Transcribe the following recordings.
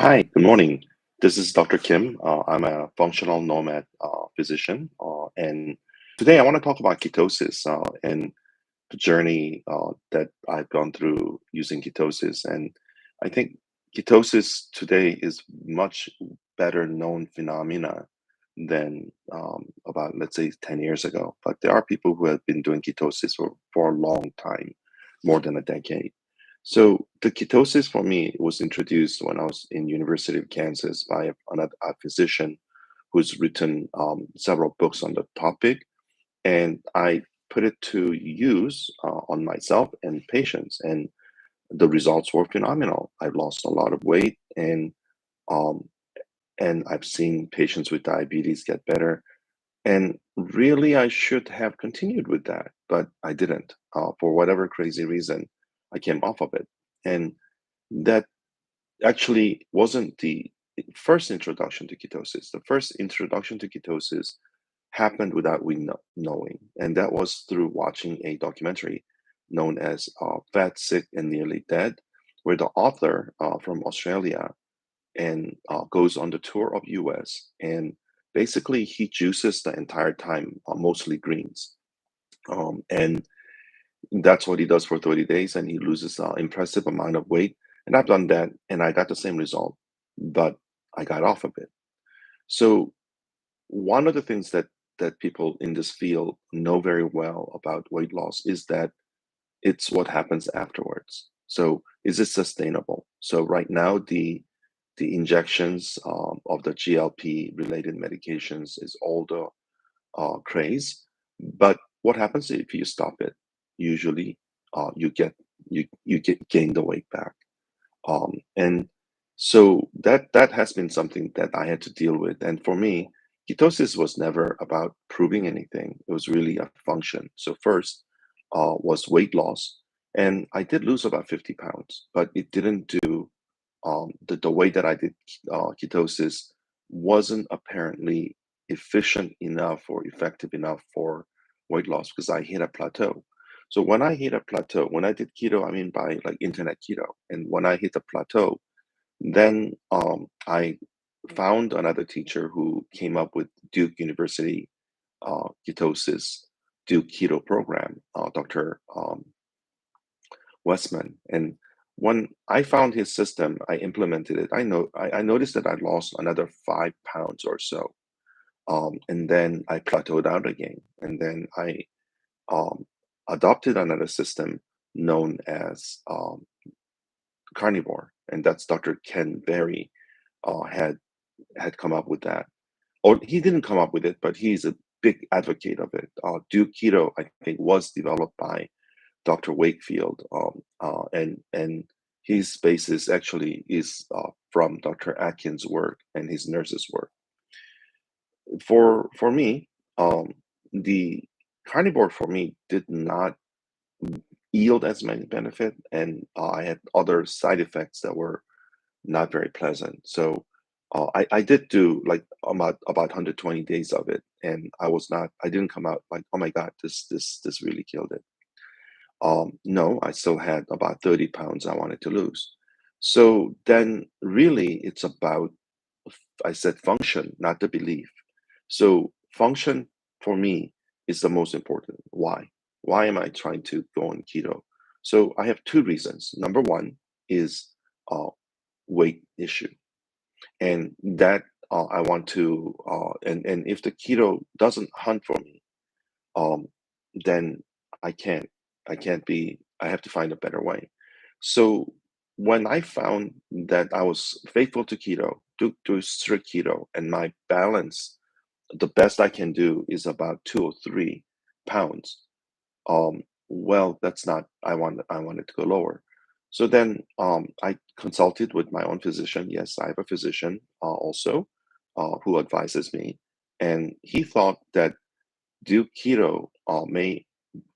Hi, good morning. This is Dr. Kim. I'm a functional nomad physician, and today I want to talk about ketosis and the journey that I've gone through using ketosis. And I think ketosis today is much better known phenomena than about, let's say, 10 years ago. But there are people who have been doing ketosis for a long time, more than a decade. So the ketosis for me was introduced when I was in University of Kansas by a physician who's written several books on the topic, and I put it to use on myself and patients, and the results were phenomenal. I've lost a lot of weight, um, and I've seen patients with diabetes get better. And really, I should have continued with that, but I didn't. For whatever crazy reason, I came off of it, and that actually wasn't the first introduction to ketosis. The first introduction to ketosis happened without we knowing, and that was through watching a documentary known as Fat, Sick, and Nearly Dead, where the author from Australia and goes on the tour of US, and basically he juices the entire time, mostly greens. And that's what he does for 30 days, and he loses an impressive amount of weight. And I've done that, and I got the same result, but I got off of it. So one of the things that people in this field know very well about weight loss is that it's what happens afterwards. So is it sustainable? So right now, the injections of the GLP related medications is all the craze. But what happens if you stop it? Usually, you get gain the weight back, and so that has been something that I had to deal with. And for me, ketosis was never about proving anything. It was really a function. So first was weight loss, and I did lose about 50 pounds, but it didn't do the way that I did ketosis wasn't apparently efficient enough or effective enough for weight loss because I hit a plateau. So when I hit a plateau, when I did keto, I mean by like internet keto, and when I hit a plateau, then I found another teacher who came up with Duke University Ketosis Duke Keto program, Dr. Westman. And when I found his system, I implemented it. I noticed that I lost another 5 pounds or so. And then I plateaued out again. And then I um, adopted another system known as carnivore. And that's Dr. Ken Berry had come up with that. Or he didn't come up with it, but he's a big advocate of it. Duke Keto, I think, was developed by Dr. Wakefield, and his basis actually is from Dr. Atkins' work and his nurse's work. For me, the carnivore for me did not yield as many benefit, and I had other side effects that were not very pleasant. So I did do like about 120 days of it, and I didn't come out like, oh my God, this really killed it. No, I still had about 30 pounds I wanted to lose. So then really it's about, I said function, not the belief. So function for me is the most important. Why? Why am I trying to go on keto? So I have two reasons. Number one is uh, weight issue. And that I want to, and if the keto doesn't hunt for me, um, then I can't. I have to find a better way. So when I found that I was faithful to keto, to strict keto, and my balance, the best I can do is about 2 or 3 pounds. Well, that's not, I wanted to go lower. So then I consulted with my own physician. Yes, I have a physician also who advises me. And he thought that do keto may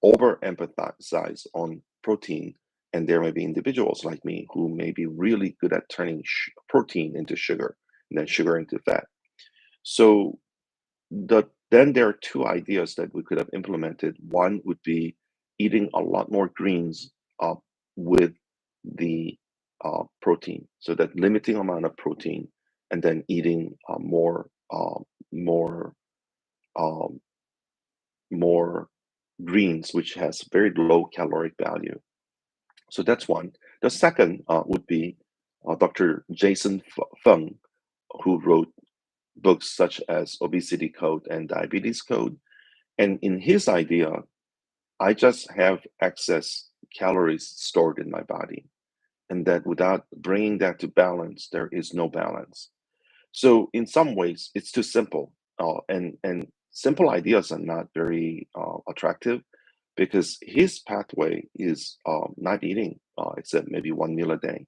overemphasize on protein, and there may be individuals like me who may be really good at turning protein into sugar and then sugar into fat. So then there are two ideas that we could have implemented. One would be eating a lot more greens with the protein. So that limiting amount of protein, and then eating more um, more greens, which has very low caloric value. So that's one. The second would be Dr. Jason Fung, who wrote books such as Obesity Code and Diabetes Code. And in his idea, I just have excess calories stored in my body, and that without bringing that to balance, there is no balance. So in some ways, it's too simple, and simple ideas are not very attractive because his pathway is not eating except maybe one meal a day.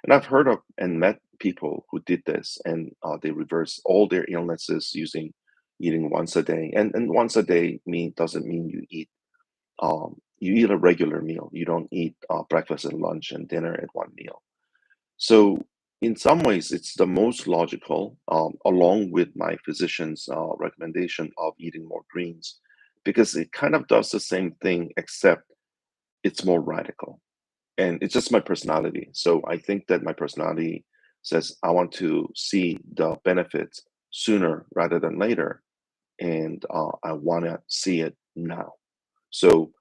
And I've heard of and met people who did this, and they reverse all their illnesses using eating once a day. And once a day doesn't mean you eat a regular meal. You don't eat breakfast and lunch and dinner at one meal. So in some ways, it's the most logical, along with my physician's recommendation of eating more greens, because it kind of does the same thing, except it's more radical. And it's just my personality. So I think that my personality says I want to see the benefits sooner rather than later, and I want to see it now. So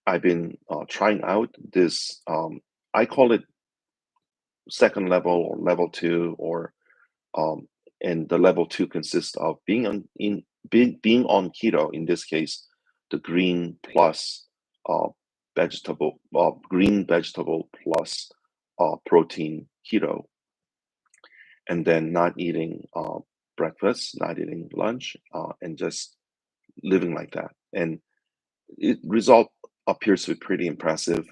I've been trying out this. I call it second level or level two, or um, and the level two consists of being on keto. In this case, the uh, green vegetable plus protein keto, and then not eating breakfast, not eating lunch, and just living like that. And it result appears to be pretty impressive.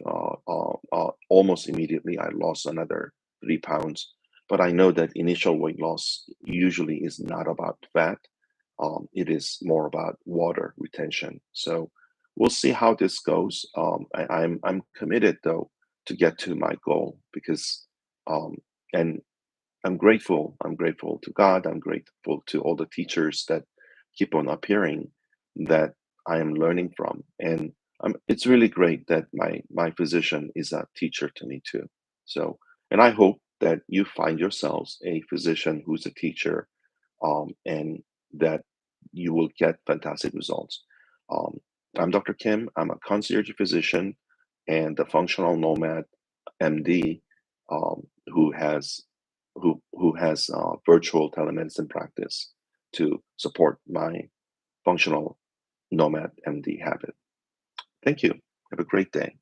Almost immediately, I lost another 3 pounds. But I know that initial weight loss usually is not about fat. It is more about water retention. So we'll see how this goes. I'm committed though to get to my goal because, um, and I'm grateful. I'm grateful to God. I'm grateful to all the teachers that keep on appearing that I am learning from. And it's really great that my physician is a teacher to me too. So, and I hope that you find yourselves a physician who's a teacher, and that you will get fantastic results. Um, I'm Dr. Kim. I'm a concierge physician and a functional nomad MD, who has virtual telemedicine practice to support my functional nomad MD habit. Thank you. Have a great day.